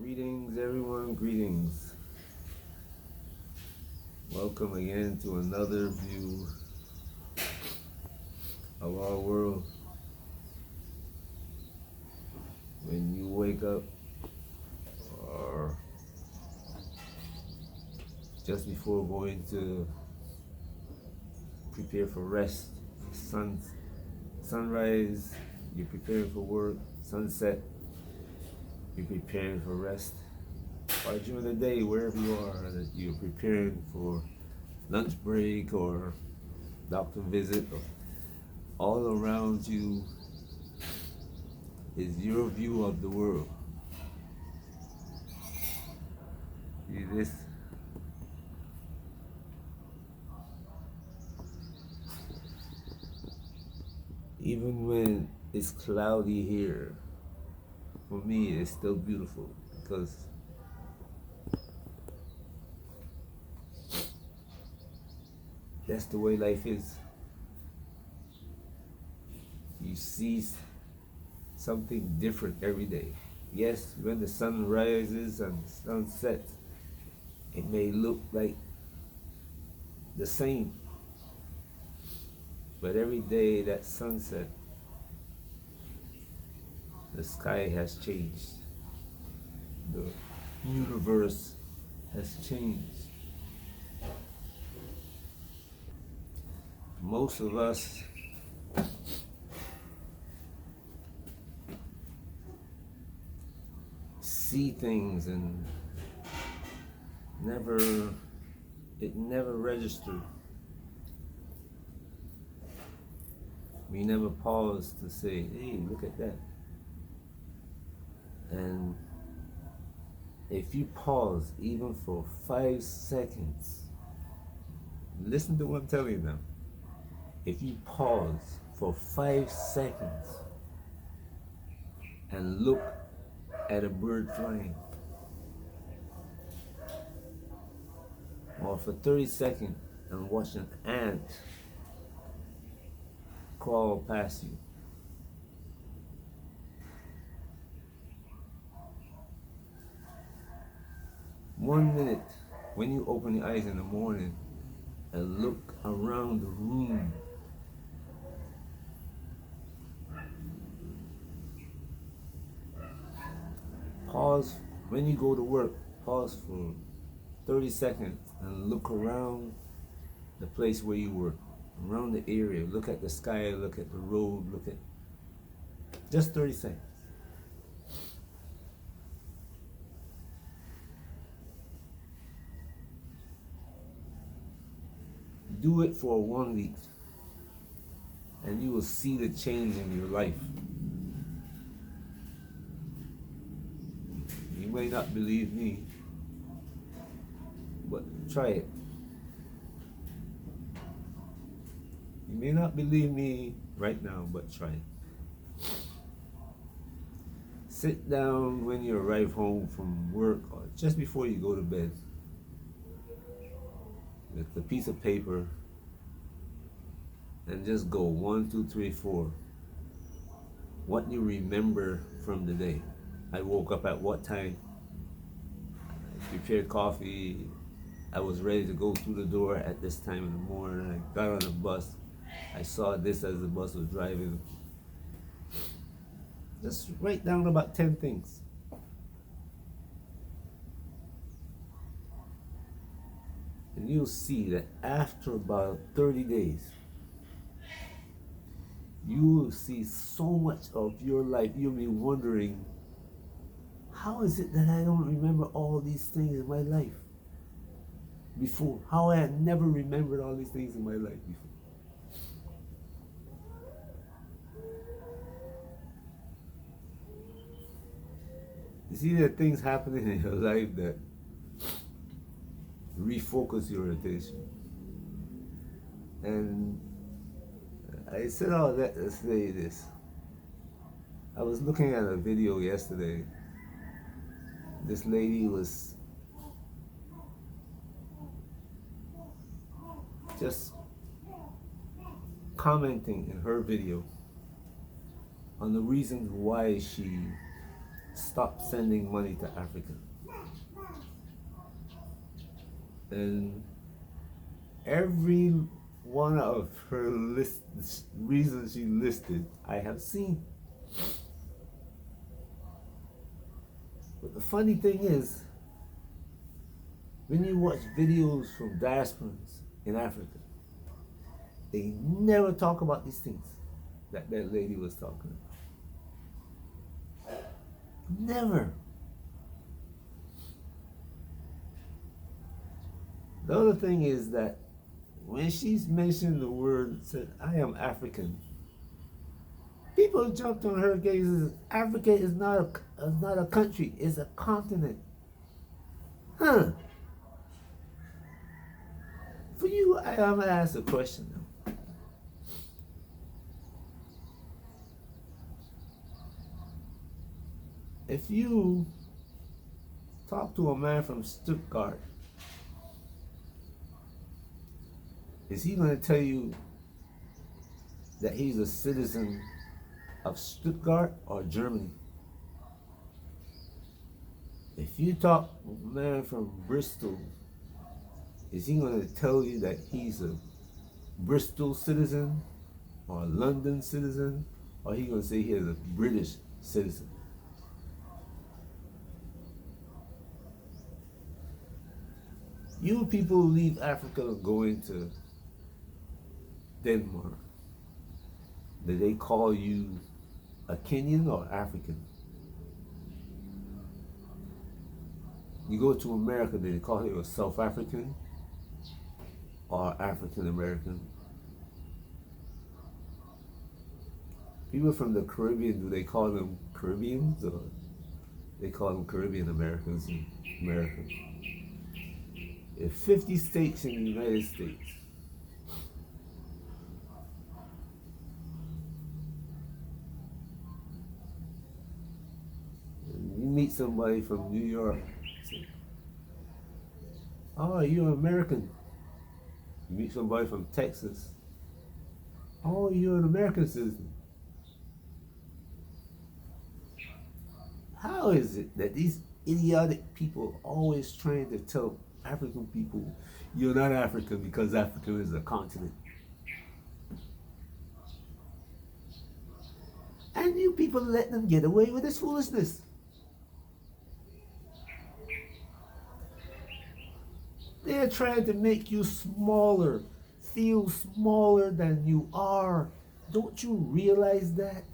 Greetings, everyone, greetings. Welcome again to another view of our world. When you wake up, or just before going to prepare for rest, sunrise, you're preparing for work, sunset, you're preparing for rest. Or during the day, wherever you are, that you're preparing for lunch break or doctor visit, or all around you is your view of the world. See this? Even when it's cloudy here, for me, it's still beautiful because that's the way life is. You see something different every day. Yes, when the sun rises and the sun sets, it may look like the same, but every day that sunset, the sky has changed. The universe has changed. Most of us see things and it never registered. We never pause to say, hey, look at that. And if you pause even for 5 seconds, listen to what I'm telling you now. If you pause for 5 seconds and look at a bird flying, or for 30 seconds and watch an ant crawl past you, one minute when you open your eyes in the morning and look around the room, pause when you go to work, pause for 30 seconds and look around the place where you work, around the area, look at the sky, look at the road, look at just 30 seconds. Do it for 1 week and you will see the change in your life. You may not believe me, but try it. You may not believe me right now, but try it. Sit down when you arrive home from work or just before you go to bed with a piece of paper and just go 1, 2, 3, 4. What you remember from the day. I woke up at what time? I prepared coffee. I was ready to go through the door at this time in the morning. I got on the bus. I saw this as the bus was driving. Just write down about 10 things. And you'll see that after about 30 days, you will see so much of your life. You'll be wondering, how is it that I don't remember all these things in my life before? How I had never remembered all these things in my life before. You see, there are things happening in your life that refocus your attention. And I said all that to say this. I was looking at a video yesterday. This lady was just commenting in her video on the reasons why she stop sending money to Africa. And every one of her reasons she listed, I have seen. But the funny thing is, when you watch videos from diasporans in Africa, they never talk about these things that that lady was talking about. Never. The other thing is that when she's mentioned the word, said, I am African, people jumped on her case. Africa is not a country, it's a continent. Huh. For you, I'm going to ask a question now. If you talk to a man from Stuttgart, is he going to tell you that he's a citizen of Stuttgart or Germany? If you talk to a man from Bristol, is he going to tell you that he's a Bristol citizen or a London citizen, or he going to say he's a British citizen? You people leave Africa going to Denmark. Do they call you a Kenyan or African? You go to America, do they call you a South African or African American? People from the Caribbean, do they call them Caribbeans or they call them Caribbean Americans in America? There are 50 states in the United States. You meet somebody from New York, say, oh, you're American. You meet somebody from Texas, oh, you're an American citizen. How is it that these idiotic people are always trying to tell African people, you're not African because Africa is a continent? And you people let them get away with this foolishness. They're trying to make you smaller, feel smaller than you are. Don't you realize that?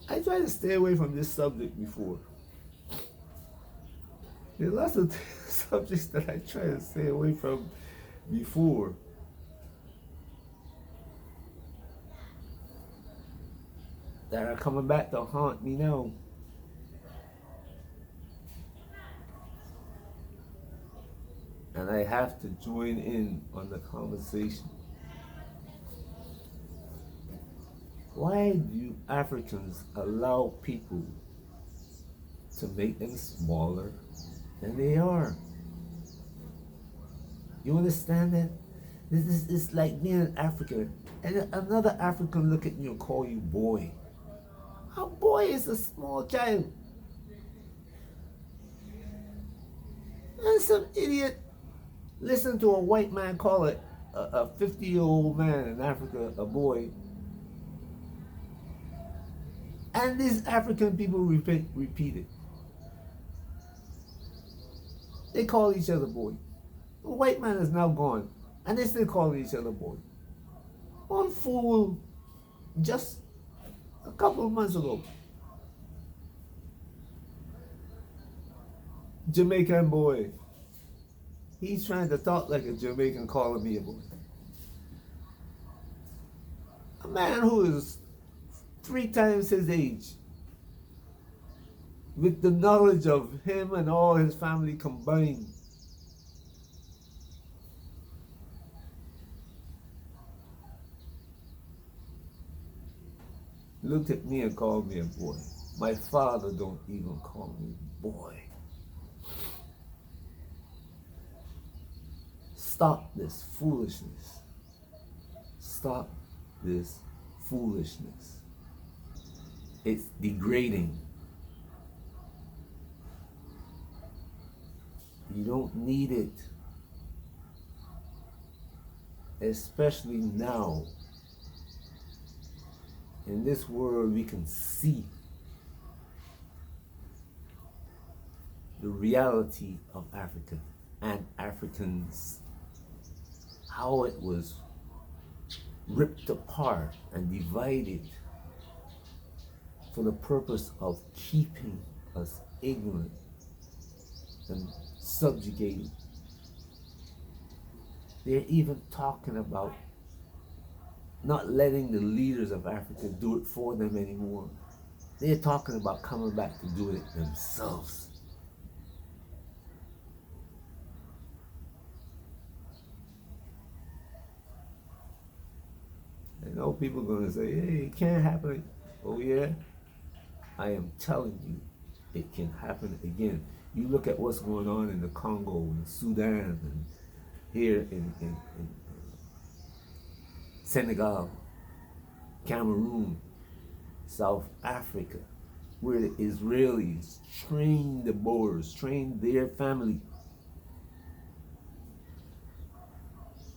I try to stay away from this subject before. There are lots of subjects that I try to stay away from before. That are coming back to haunt me now. And I have to join in on the conversation. Why do Africans allow people to make them smaller than they are? You understand that? This is like being an African and another African look at you and call you boy. A boy is a small child. And some idiot listen to a white man call it a 50-year-old man in Africa a boy. And these African people repeat it. They call each other boy. The white man is now gone, and they still call each other boy. One fool just a couple of months ago, Jamaican boy. He's trying to talk like a Jamaican calling me a boy. A man who is 3 times his age, with the knowledge of him and all his family combined. Looked at me and called me a boy. My father don't even call me boy. Stop this foolishness. Stop this foolishness. It's degrading. You don't need it, especially now. In this world, we can see the reality of Africa and Africans, how it was ripped apart and divided for the purpose of keeping us ignorant and subjugated. They're even talking about not letting the leaders of Africa do it for them anymore. They're talking about coming back to doing it themselves. I know people are going to say, hey, it can't happen. Oh, yeah? I am telling you, it can happen again. You look at what's going on in the Congo and Sudan and here in Senegal, Cameroon, South Africa, where the Israelis trained the Boers, trained their family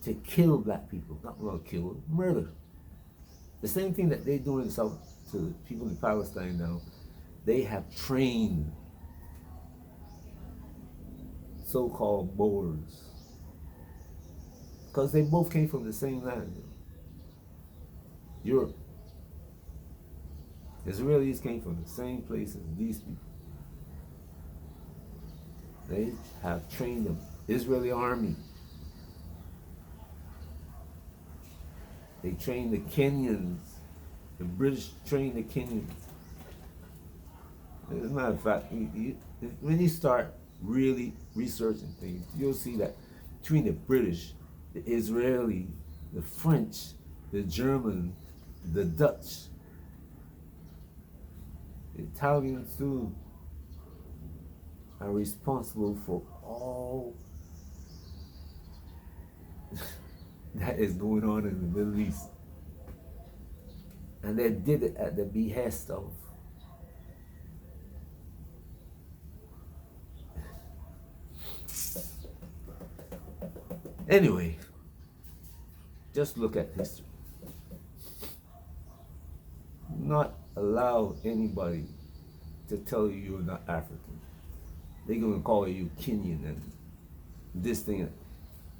to kill black people. Not going to kill them, murder. The same thing that they do in South to the people in Palestine now, they have trained so-called Boers because they both came from the same land, Europe. Israelis came from the same place as these people. They have trained them. Israeli army. They trained the Kenyans. The British trained the Kenyans. As a matter of fact, when you start really researching things, you'll see that between the British, the Israeli, the French, the German, the Dutch, the Italians too, are responsible for all that is going on in the Middle East. And they did it at the behest of anyway, just look at history. Not allow anybody to tell you you're not African. They're going to call you Kenyan and this thing.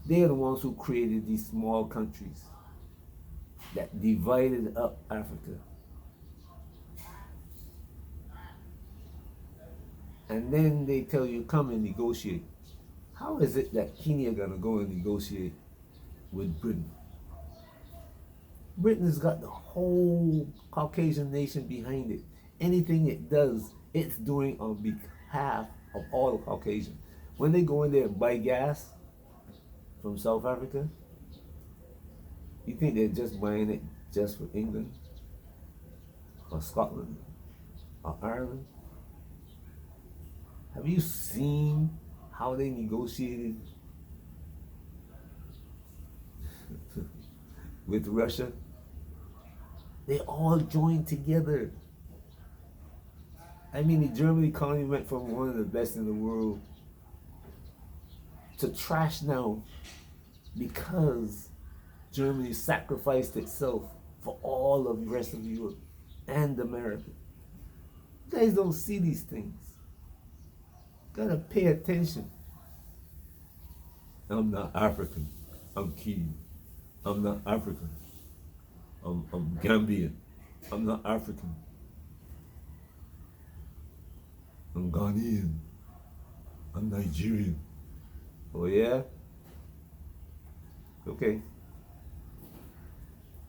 They're the ones who created these small countries that divided up Africa. And then they tell you, come and negotiate. How is it that Kenya gonna go and negotiate with Britain? Britain's got the whole Caucasian nation behind it. Anything it does, it's doing on behalf of all the Caucasians. When they go in there and buy gas from South Africa, you think they're just buying it just for England or Scotland or Ireland? Have you seen how they negotiated with Russia? They all joined together. I mean, the German economy went from one of the best in the world to trash now because Germany sacrificed itself for all of the rest of Europe and America. You guys don't see these things. Gotta pay attention. I'm not African. I'm Kenyan. I'm not African. I'm Gambian. I'm not African. I'm Ghanaian. I'm Nigerian. Oh yeah? Okay.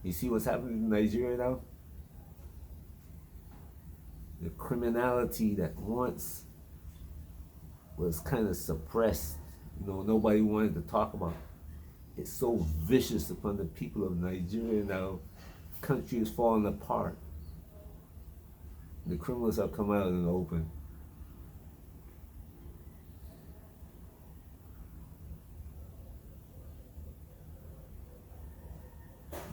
You see what's happening in Nigeria now? The criminality that once was kind of suppressed, nobody wanted to talk about. It's so vicious upon the people of Nigeria now. Country is falling apart. The criminals have come out in the open.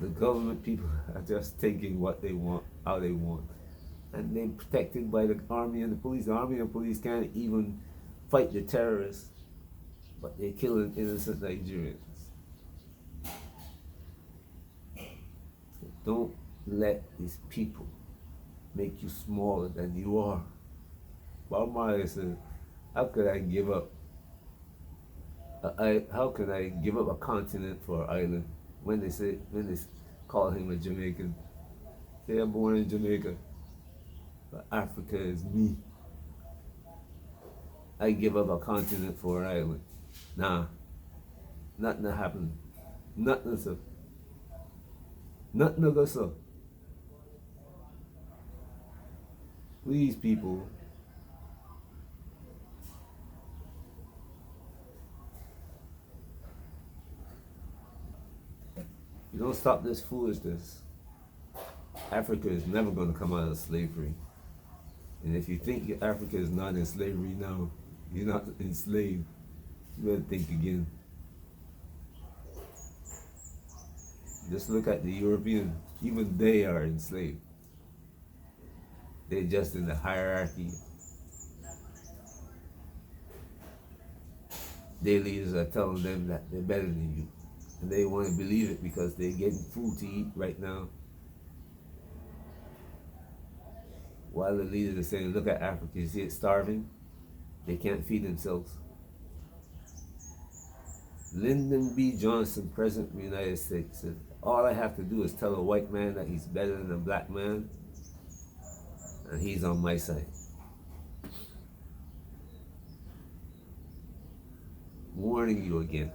The government people are just taking what they want, how they want. and they're protected by the army and the police. The army and the police can't even fight the terrorists, but they're killing innocent Nigerians. Don't let these people make you smaller than you are. Bob Marley said, how could I give up? How can I give up a continent for an island? When they call him a Jamaican, say I'm born in Jamaica, but Africa is me. I give up a continent for an island. Nah, nothing to happen. Nothing, sir. Nothing to go, sir. Please, people. You don't stop this foolishness, Africa is never going to come out of slavery. And if you think Africa is not in slavery now, you're not enslaved. You better think again. Just look at the Europeans. Even they are enslaved. They're just in the hierarchy. Their leaders are telling them that they're better than you. And they want to believe it because they're getting food to eat right now. While the leaders are saying, look at Africa, you see it starving? They can't feed themselves. Lyndon B. Johnson, President of the United States, said, all I have to do is tell a white man that he's better than a black man, and he's on my side. Warning you again.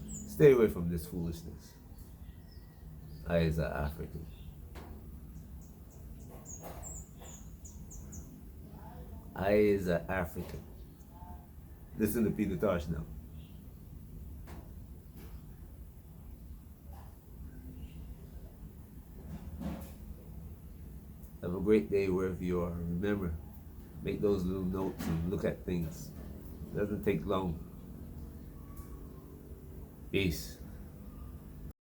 Stay away from this foolishness. I, as an African, as an African. Listen to Peter Tosh now. Have a great day wherever you are. Remember, make those little notes and look at things. It doesn't take long. Peace.